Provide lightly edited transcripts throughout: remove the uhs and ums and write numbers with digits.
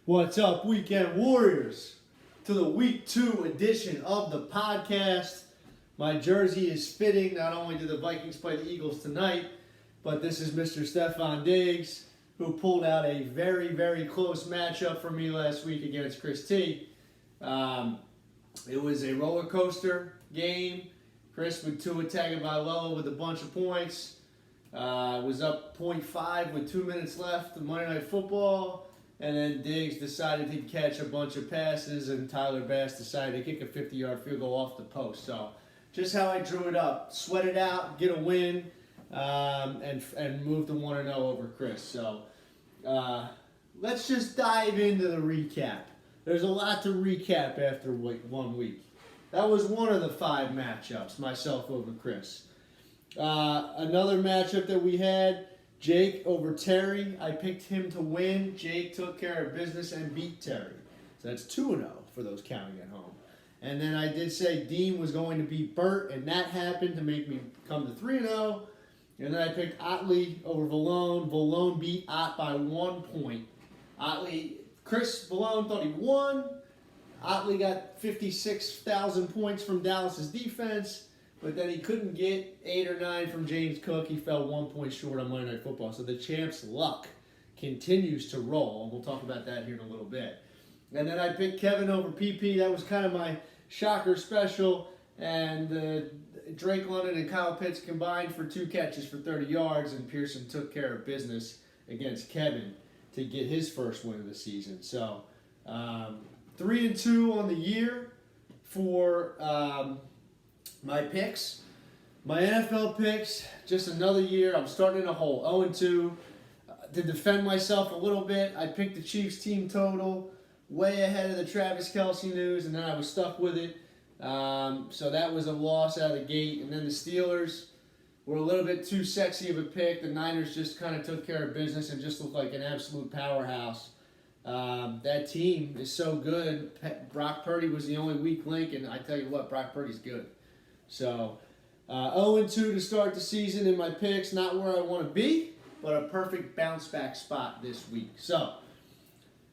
What's up, Weekend Warriors? To the Week 2 edition of the podcast. My jersey is fitting. Not only do the Vikings play the Eagles tonight, but this is Mr. Stefan Diggs, who pulled out a very, very close matchup for me last week against Chris T. It was a roller coaster game. Chris with Tua Tagovailoa with a bunch of points. Was up 0.5 with 2 minutes left of Monday Night Football. And then Diggs decided he'd catch a bunch of passes, and Tyler Bass decided to kick a 50-yard field goal off the post. So just how I drew it up. Sweat it out, get a win, and move to 1-0 over Chris. So let's just dive into the recap. There's a lot to recap after 1 week. That was one of the 5 matchups, myself over Chris. Another matchup that we had, Jake over Terry. I picked him to win. Jake took care of business and beat Terry. So that's 2-0 for those counting at home. And then I did say Dean was going to beat Burt, and that happened to make me come to 3-0. And then I picked Otley over Valone. Valone beat Ott by 1 point. Chris Valone thought he won. Otley got 56,000 points from Dallas's defense. But then he couldn't get 8 or 9 from James Cook. He fell 1 point short on Monday Night Football. So the champ's luck continues to roll. We'll talk about that here in a little bit. And then I picked Kevin over PP. That was kind of my shocker special. And Drake London and Kyle Pitts combined for 2 catches for 30 yards. And Pearson took care of business against Kevin to get his first win of the season. So 3-2 on the year for... my picks, my NFL picks, just another year. I'm starting in a hole, 0-2. To defend myself a little bit, I picked the Chiefs team total way ahead of the Travis Kelce news, and then I was stuck with it. So that was a loss out of the gate. And then the Steelers were a little bit too sexy of a pick. The Niners just kind of took care of business and just looked like an absolute powerhouse. That team is so good. Brock Purdy was the only weak link, and I tell you what, Brock Purdy's good. So, 0-2 to start the season in my picks. Not where I want to be, but a perfect bounce back spot this week. So,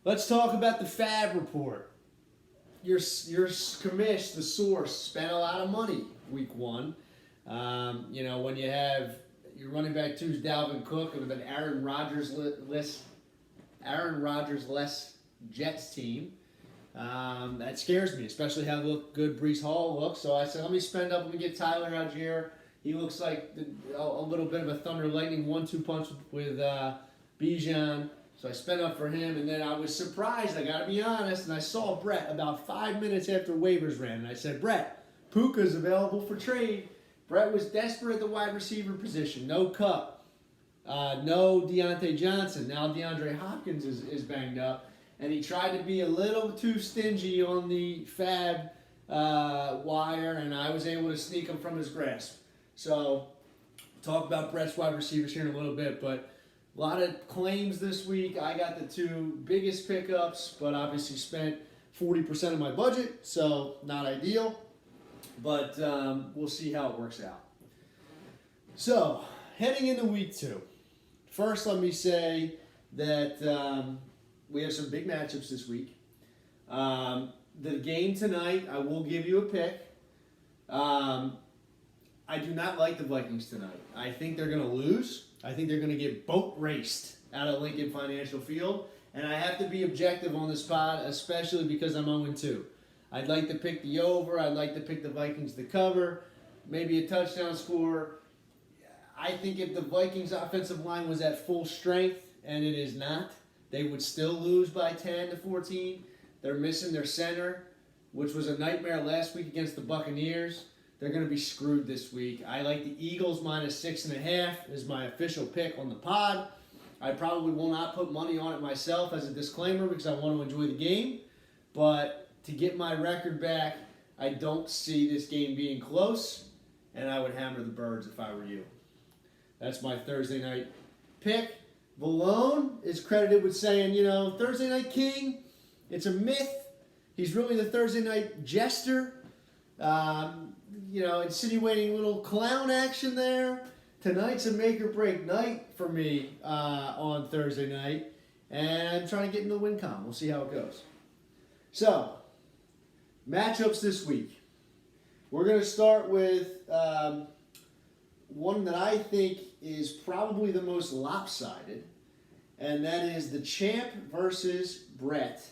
let's talk about the Fab report. Your commish, the source, spent a lot of money week 1. When you have your running back 2 is Dalvin Cook with an Aaron Rodgers-less Jets team. That scares me, especially how good Breece Hall looks. So I said, let me spend up. Let me get Tyler Algier. He looks like a little bit of a thunder lightning 1-2 punch with Bijan. So I spent up for him, and then I was surprised. I got to be honest, and I saw Brett about 5 minutes after waivers ran, and I said, Brett, Puka's available for trade. Brett was desperate at the wide receiver position. No Cup. No Deontay Johnson. Now DeAndre Hopkins is banged up. And he tried to be a little too stingy on the Fab wire, and I was able to sneak him from his grasp. So, talk about Brett's wide receivers here in a little bit, but a lot of claims this week. I got the 2 biggest pickups, but obviously spent 40% of my budget, so not ideal. But we'll see how it works out. So, heading into week 2. First, let me say that... we have some big matchups this week. The game tonight, I will give you a pick. I do not like the Vikings tonight. I think they're going to lose. I think they're going to get boat raced out of Lincoln Financial Field. And I have to be objective on this pod, especially because I'm 0-2. I'd like to pick the over. I'd like to pick the Vikings to cover. Maybe a touchdown score. I think if the Vikings offensive line was at full strength, and it is not, they would still lose by 10-14. They're missing their center, which was a nightmare last week against the Buccaneers. They're going to be screwed this week. I like the Eagles -6.5 is my official pick on the pod. I probably will not put money on it myself as a disclaimer because I want to enjoy the game. But to get my record back, I don't see this game being close, and I would hammer the Birds if I were you. That's my Thursday night pick. Valone is credited with saying, Thursday Night King, it's a myth. He's really the Thursday night jester. Insinuating a little clown action there. Tonight's a make or break night for me on Thursday night. and I'm trying to get into the win column. We'll see how it goes. So, matchups this week. We're going to start with one that I think is probably the most lopsided, and that is the champ versus Brett.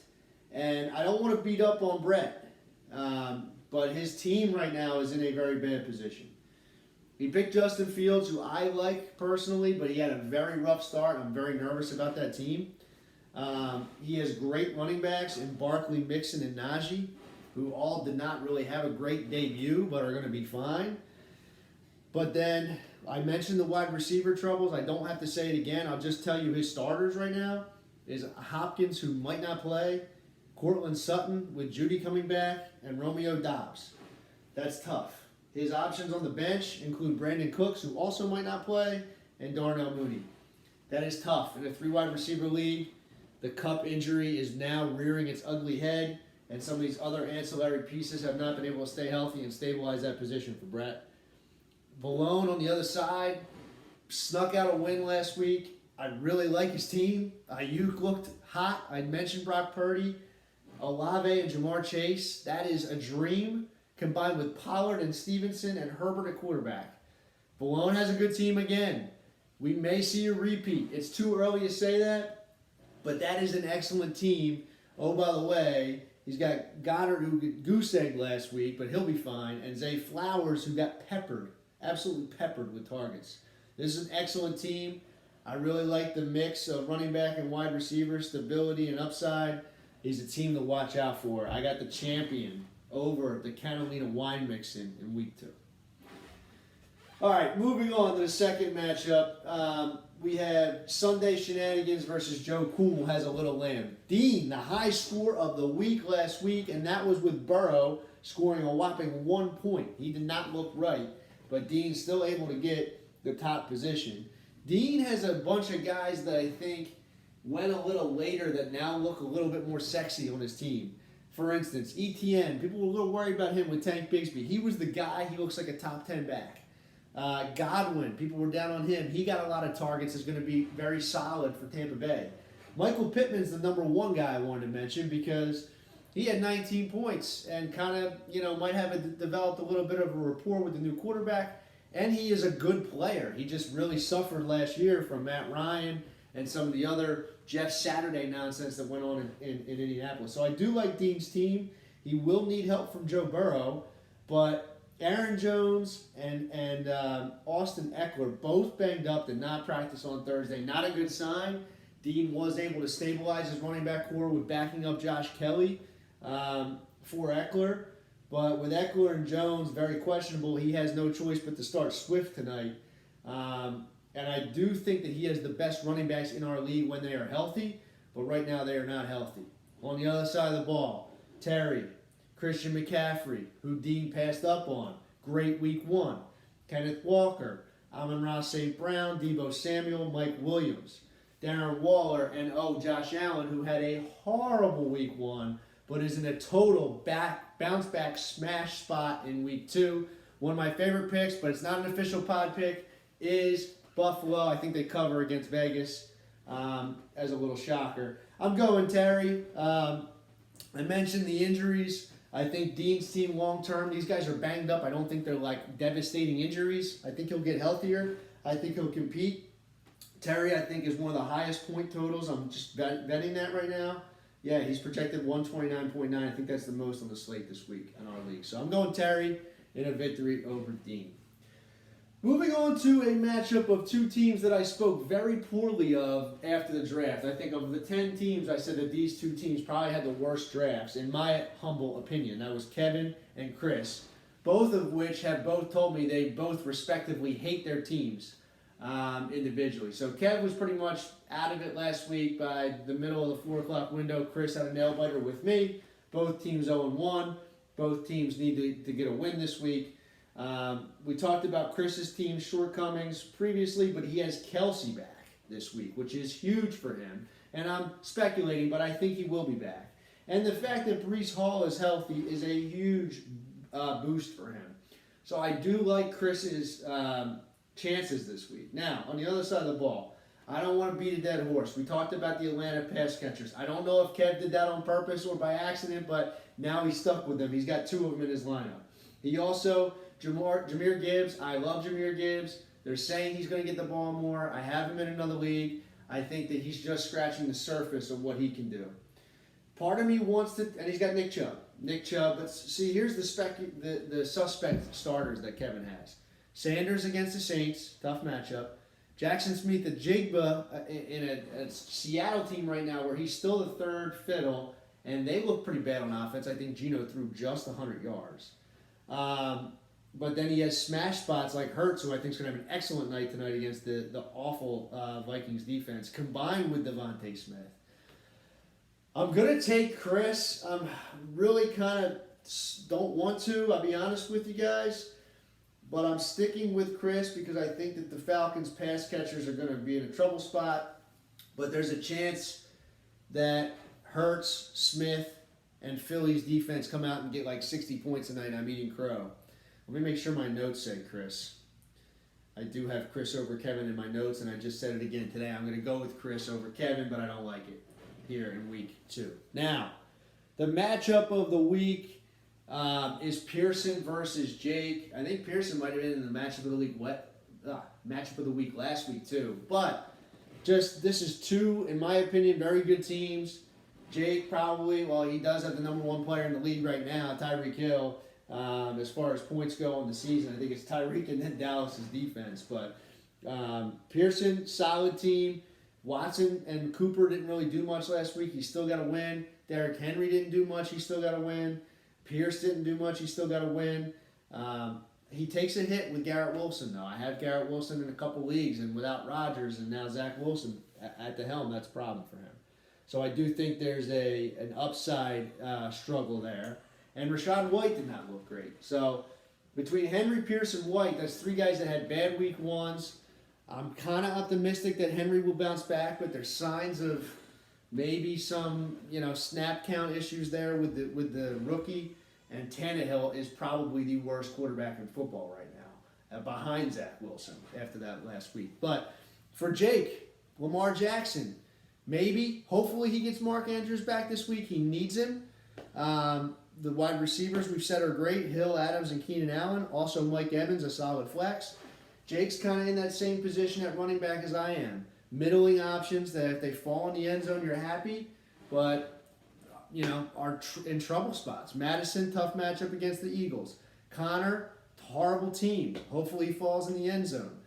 And I don't want to beat up on Brett, but his team right now is in a very bad position. He picked Justin Fields, who I like personally, but he had a very rough start. I'm very nervous about that team. He has great running backs in Barkley, Mixon, and Najee, who all did not really have a great debut, but are going to be fine. But then I mentioned the wide receiver troubles. I don't have to say it again. I'll just tell you his starters right now is Hopkins, who might not play, Cortland Sutton with Judy coming back, and Romeo Doubs. That's tough. His options on the bench include Brandon Cooks, who also might not play, and Darnell Mooney. That is tough. In a 3-wide receiver league, the Cup injury is now rearing its ugly head, and some of these other ancillary pieces have not been able to stay healthy and stabilize that position for Brett. Valone on the other side snuck out a win last week. I really like his team. Ayuk looked hot. I mentioned Brock Purdy, Olave, and Jamar Chase. That is a dream, combined with Pollard and Stevenson and Herbert at quarterback. Valone has a good team again. We may see a repeat. It's too early to say that, but that is an excellent team. Oh, by the way, he's got Goddard, who got goose-egged last week, but he'll be fine, and Zay Flowers, who got peppered, absolutely peppered with targets. This is an excellent team. I really like the mix of running back and wide receiver, stability and upside. He's a team to watch out for. I got the champion over the Catalina wine mixing in week 2. All right, moving on to the second matchup. We have Sunday Shenanigans versus Joe Cool has a little lamb. Dean, the high score of the week last week, and that was with Burrow scoring a whopping 1 point. He did not look right, but Dean's still able to get the top position. Dean has a bunch of guys that I think went a little later that now look a little bit more sexy on his team. For instance, ETN, people were a little worried about him with Tank Bigsby. He was the guy, he looks like a top 10 back. Godwin, people were down on him. He got a lot of targets, is going to be very solid for Tampa Bay. Michael Pittman's the number one guy I wanted to mention because he had 19 points and kind of, might have developed a little bit of a rapport with the new quarterback. And he is a good player. He just really suffered last year from Matt Ryan and some of the other Jeff Saturday nonsense that went on in Indianapolis. So I do like Dean's team. He will need help from Joe Burrow, but Aaron Jones and Austin Eckler both banged up, did not practice on Thursday. Not a good sign. Dean was able to stabilize his running back core with backing up Josh Kelly for Eckler. But with Eckler and Jones, very questionable. He has no choice but to start Swift tonight. And I do think that he has the best running backs in our league when they are healthy. But right now they are not healthy. On the other side of the ball, Terry, Christian McCaffrey, who Dean passed up on. Great week 1. Kenneth Walker, Amon-Ra St. Brown, Deebo Samuel, Mike Williams, Darren Waller, and Josh Allen, who had a horrible week 1, but is in a total bounce back smash spot in week 2. One of my favorite picks, but it's not an official pod pick, is Buffalo. I think they cover against Vegas as a little shocker. I'm going Terry. I mentioned the injuries. I think Dean's team long term, these guys are banged up. I don't think they're like devastating injuries. I think he'll get healthier. I think he'll compete. Terry, I think, is one of the highest point totals. I'm just betting that right now. Yeah, he's projected 129.9. I think that's the most on the slate this week in our league. So I'm going Terry in a victory over Dean. Moving on to a matchup of two teams that I spoke very poorly of after the draft. I think of the 10 teams, I said that these two teams probably had the worst drafts, in my humble opinion. That was Kevin and Chris, both of which have both told me they both respectively hate their teams individually. So Kev was pretty much out of it last week by the middle of the 4 o'clock window. Chris had a nail-biter with me. Both teams 0-1. Both teams need to get a win this week. We talked about Chris's team's shortcomings previously, but he has Kelsey back this week, which is huge for him. And I'm speculating, but I think he will be back. And the fact that Breece Hall is healthy is a huge boost for him. So I do like Chris's chances this week. Now, on the other side of the ball, I don't want to beat a dead horse. We talked about the Atlanta pass catchers. I don't know if Kev did that on purpose or by accident, but now he's stuck with them. He's got 2 of them in his lineup. He also, Jahmyr Gibbs, I love Jahmyr Gibbs. They're saying he's going to get the ball more. I have him in another league. I think that he's just scratching the surface of what he can do. Part of me wants to, and he's got Nick Chubb. Let's see, here's the suspect starters that Kevin has. Sanders against the Saints, tough matchup. Jackson Smith-Njigba in a Seattle team right now where he's still the third fiddle, and they look pretty bad on offense. I think Geno threw just 100 yards. But then he has smash spots like Hurts, who I think is going to have an excellent night tonight against the awful Vikings defense, combined with Devontae Smith. I'm going to take Chris. I'm really kind of don't want to, I'll be honest with you guys. But I'm sticking with Chris because I think that the Falcons' pass catchers are going to be in a trouble spot. But there's a chance that Hurts, Smith, and Philly's defense come out and get like 60 points tonight. I'm eating crow. Let me make sure my notes say Chris. I do have Chris over Kevin in my notes, and I just said it again today. I'm going to go with Chris over Kevin, but I don't like it here in week 2. Now, the matchup of the week is Pearson versus Jake. I think Pearson might have been in the matchup of the week last week too. But this is 2, in my opinion, very good teams. Jake probably, well, he does have the number 1 player in the league right now, Tyreek Hill. As far as points go in the season, I think it's Tyreek and then Dallas's defense. But Pearson, solid team. Watson and Cooper didn't really do much last week. He still got to win. Derrick Henry didn't do much. He still got to win. Pierce didn't do much. He still got to win. He takes a hit with Garrett Wilson, though. I have Garrett Wilson in a couple leagues, and without Rodgers and now Zach Wilson at the helm, that's a problem for him. So I do think there's an upside struggle there. And Rachaad White did not look great. So between Henry, Pierce, and White, that's 3 guys that had bad week 1s. I'm kind of optimistic that Henry will bounce back, but there's signs of maybe some, snap count issues there with the rookie. And Tannehill is probably the worst quarterback in football right now, behind Zach Wilson after that last week. But for Jake, Lamar Jackson, maybe, hopefully he gets Mark Andrews back this week. He needs him. The wide receivers we've said are great, Hill, Adams, and Keenan Allen. Also Mike Evans, a solid flex. Jake's kind of in that same position at running back as I am. Middling options that if they fall in the end zone, you're happy, but are in trouble spots. Madison, tough matchup against the Eagles. Connor, horrible team. Hopefully he falls in the end zone.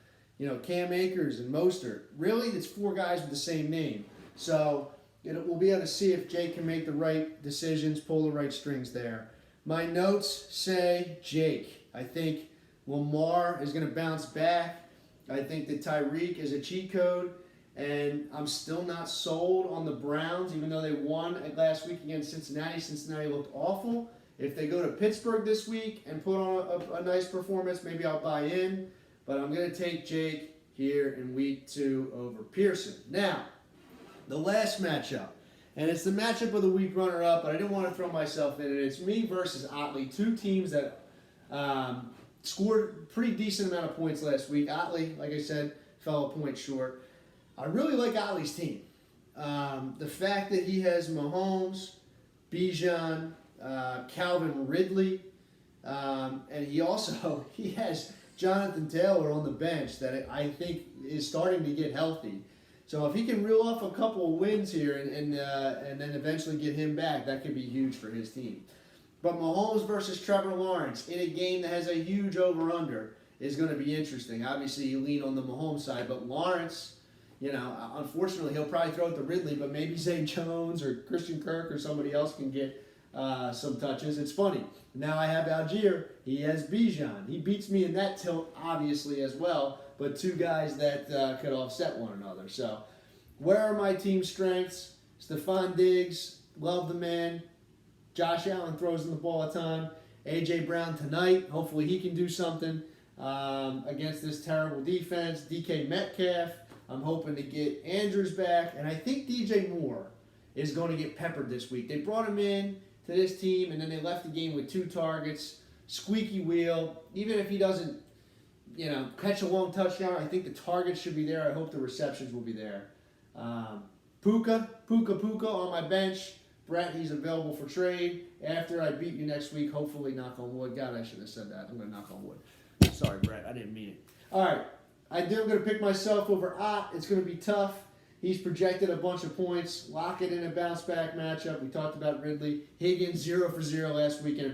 Cam Akers and Mostert. Really, it's 4 guys with the same name. So we'll be able to see if Jake can make the right decisions, pull the right strings there. My notes say Jake. I think Lamar is going to bounce back. I think that Tyreek is a cheat code. And I'm still not sold on the Browns, even though they won last week against Cincinnati. Cincinnati looked awful. If they go to Pittsburgh this week and put on a nice performance, maybe I'll buy in. But I'm going to take Jake here in week 2 over Pearson. Now, the last matchup. And it's the matchup of the week runner-up, but I didn't want to throw myself in it. It's me versus Otley, 2 teams that scored a pretty decent amount of points last week. Otley, like I said, fell a point short. I really like Otley's team. The fact that he has Mahomes, Bijan, Calvin Ridley, and he has Jonathan Taylor on the bench that I think is starting to get healthy. So if he can reel off a couple of wins here and then eventually get him back, that could be huge for his team. But Mahomes versus Trevor Lawrence in a game that has a huge over-under is going to be interesting. Obviously, you lean on the Mahomes side, but Lawrence, unfortunately, he'll probably throw it to Ridley, but maybe Zay Jones or Christian Kirk or somebody else can get some touches. It's funny. Now I have Algier. He has Bijan. He beats me in that tilt, obviously, as well, but 2 guys that could offset one another. So where are my team strengths? Stephon Diggs, love the man. Josh Allen throws in the ball a ton. A.J. Brown tonight. Hopefully he can do something against this terrible defense. DK Metcalf. I'm hoping to get Andrews back. And I think DJ Moore is going to get peppered this week. They brought him in to this team, and then they left the game with 2 targets. Squeaky wheel. Even if he doesn't, catch a long touchdown. I think the targets should be there. I hope the receptions will be there. Puka on my bench. Brett, he's available for trade. After I beat you next week, hopefully, knock on wood. God, I should have said that. I'm going to knock on wood. Sorry, Brett. I didn't mean it. All right. I'm going to pick myself over Ott. It's going to be tough. He's projected a bunch of points. Lockett in a bounce-back matchup. We talked about Ridley. Higgins 0 for 0 last week in a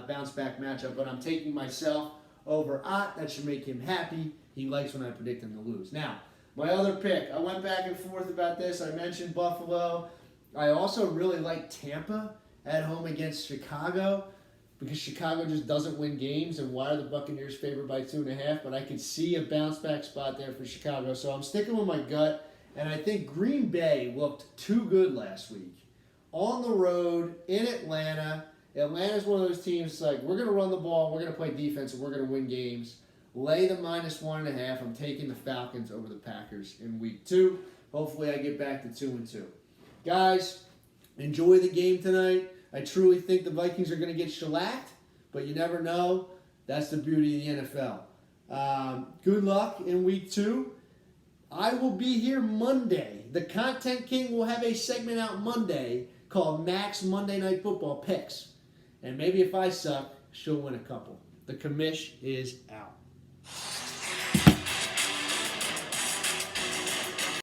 bounce-back matchup. But I'm taking myself over Ott. That should make him happy. He likes when I predict him to lose. Now, my other pick. I went back and forth about this. I mentioned Buffalo. I also really like Tampa at home against Chicago because Chicago just doesn't win games, and why are the Buccaneers favored by 2.5? But I could see a bounce-back spot there for Chicago, so I'm sticking with my gut, and I think Green Bay looked too good last week. On the road, in Atlanta. Atlanta's one of those teams like, we're going to run the ball, we're going to play defense, and we're going to win games. Lay the -1.5. I'm taking the Falcons over the Packers in week 2. Hopefully I get back to 2-2. Guys, enjoy the game tonight. I truly think the Vikings are going to get shellacked, but you never know. That's the beauty of the NFL. Good luck in week 2. I will be here Monday. The Content King will have a segment out Monday called Max Monday Night Football Picks. And maybe if I suck, she'll win a couple. The commish is out.